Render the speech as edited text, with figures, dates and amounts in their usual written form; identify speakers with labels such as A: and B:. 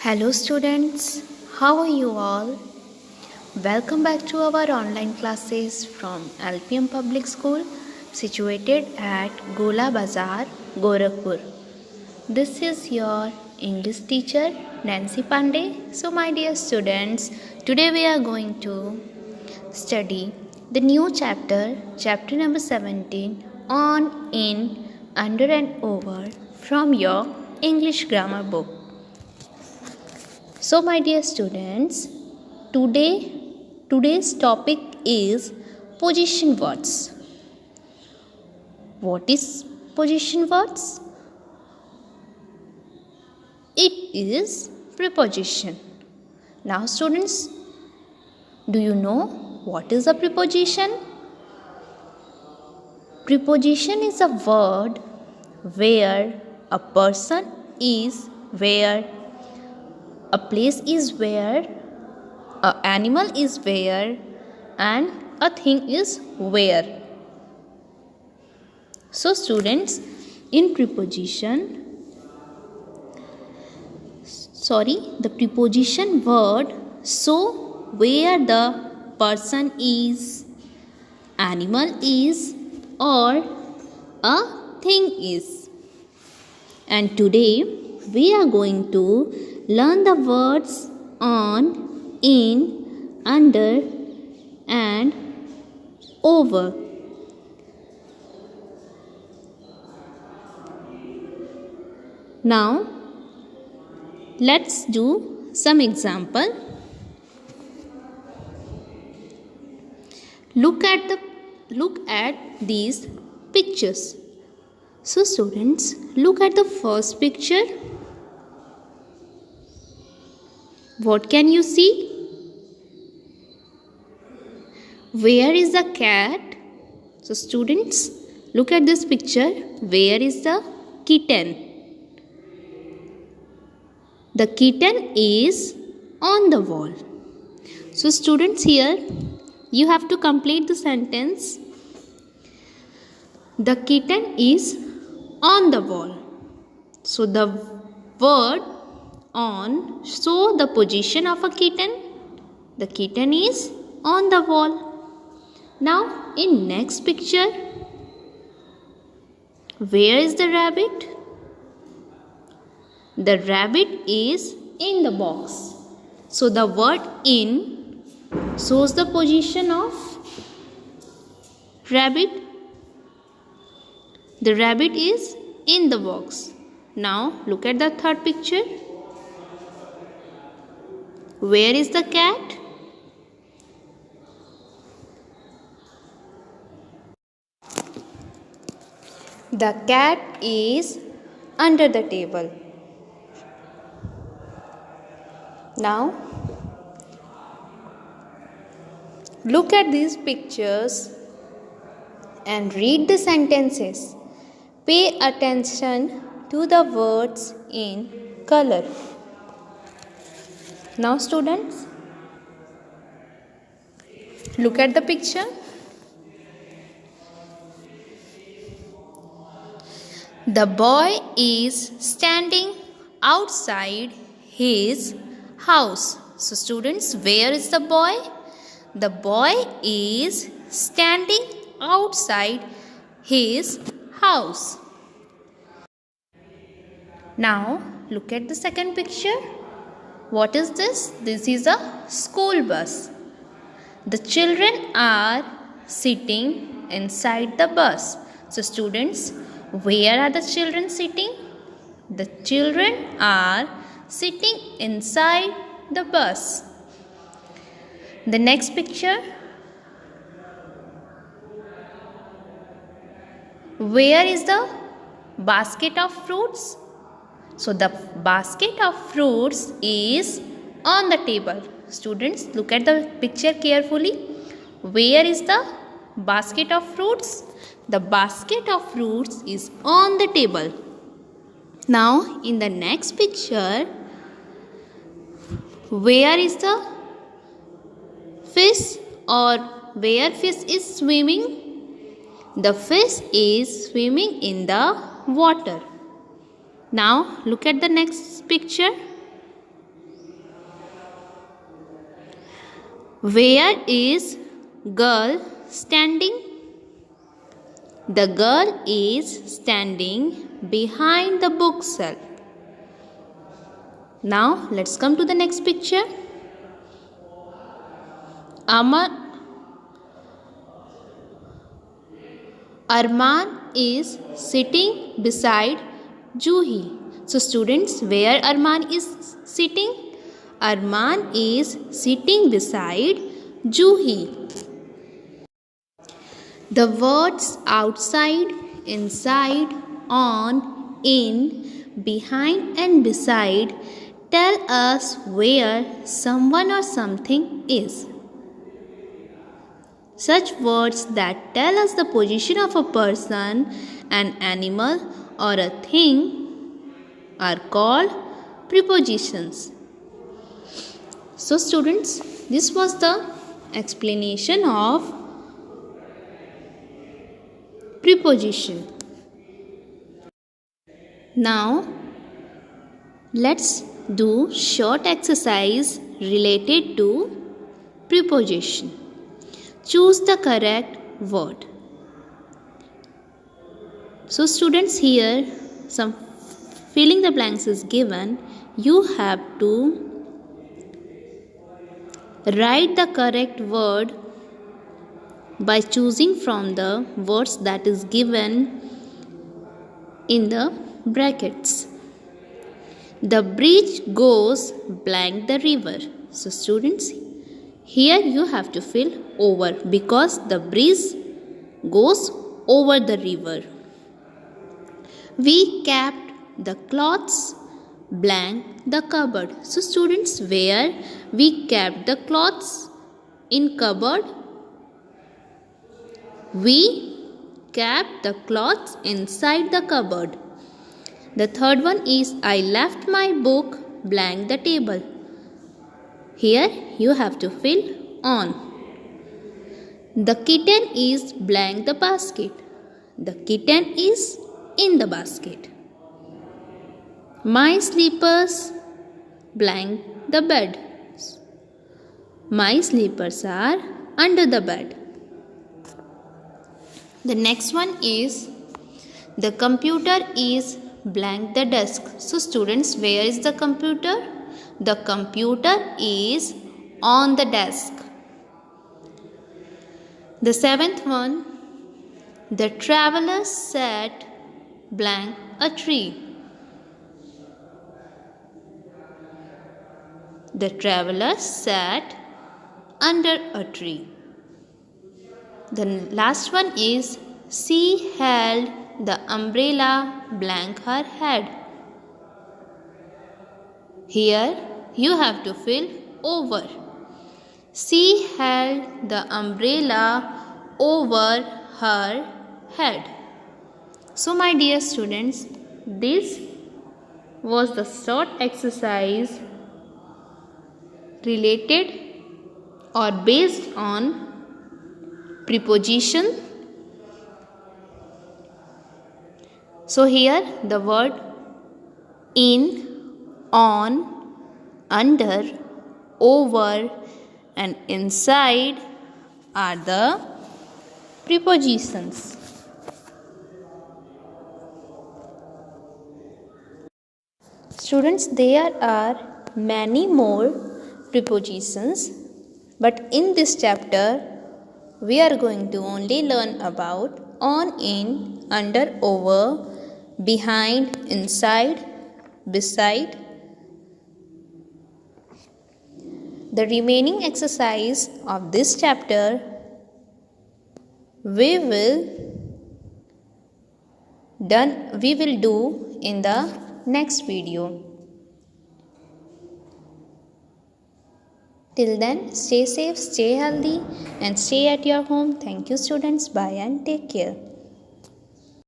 A: Hello students, how are you all? Welcome back to our online classes from LPM Public School situated at Gola Bazar, Gorakhpur. This is your English teacher Nancy Pandey. So my dear students, today we are going to study the new chapter number 17 on, in, under and over from your English grammar book. So my dear students, today's topic is position words. What is position words? It is preposition. Now students, do you know what is a preposition? Preposition is a word where a person is where, a place is where, an animal is where, and a thing is where. So students, in preposition, the preposition word show where the person is, animal is, or a thing is. And today we are going to learn the words on, in, under and over. Now let's do some example. Look at these pictures. So students, look at the first picture. What can you see? Where is the cat? So students, look at this picture. Where is the kitten? The kitten is on the wall. So students, here you have to complete the sentence. The kitten is on the wall. So the word on show the position of a kitten. The kitten is on the wall. Now in next picture, where is the rabbit? The rabbit is in the box. So the word in shows the position of rabbit. The rabbit is in the box. Now look at the third picture. Where is the cat? The cat is under the table. Now look at these pictures and read the sentences. Pay attention to the words in color. Now students, look at the picture. The boy is standing outside his house. So students, where is the boy? The boy is standing outside his house. Now look at the second picture. What is this? This is a school bus. The children are sitting inside the bus. So students, where are the children sitting? The children are sitting inside the bus. The next picture. Where is the basket of fruits? So the basket of fruits is on the table. Students, look at the picture carefully. Where is the basket of fruits? The basket of fruits is on the table. Now in the next picture, where is the fish or where fish is swimming? The fish is swimming in the water. Now look at the next picture. Where is girl standing? The girl is standing behind the bookshelf. Now let's come to the next picture. Arman is sitting beside Juhi. So students, where Arman is sitting? Arman is sitting beside Juhi. The words outside, inside, on, in, behind and beside tell us where someone or something is. Such words that tell us the position of a person, an animal or a thing are called prepositions. So students, this was the explanation of preposition. Now let's do short exercise related to preposition. Choose the correct word. So students, here some filling the blanks is given. You have to write the correct word by choosing from the words that is given in the brackets. The bridge goes blank the river. So students, here you have to fill over because the bridge goes over the river. We kept the clothes blank the cupboard. So students, where we kept the clothes in cupboard? We kept the clothes inside the cupboard. The third one is I left my book blank the table. Here you have to fill on. The kitten is blank the basket. The kitten is in the basket. My slippers blank the bed. My slippers are under the bed. The next one is the computer is blank the desk. So students, where is the computer? The computer is on the desk. The seventh one, the traveler sat blank a tree. The traveler sat under a tree. The last one is she held the umbrella blank her head. Here you have to fill over. She held the umbrella over her head. So my dear students, this was the short exercise related or based on preposition. So here the word in, on, under, over and inside are the prepositions. Students, there are many more prepositions, but in this chapter we are going to only learn about on, in, under, over, behind, inside, beside. The remaining exercise of this chapter we will do in the next video. Till then, stay safe, stay healthy and stay at your home. Thank you students. Bye and take care.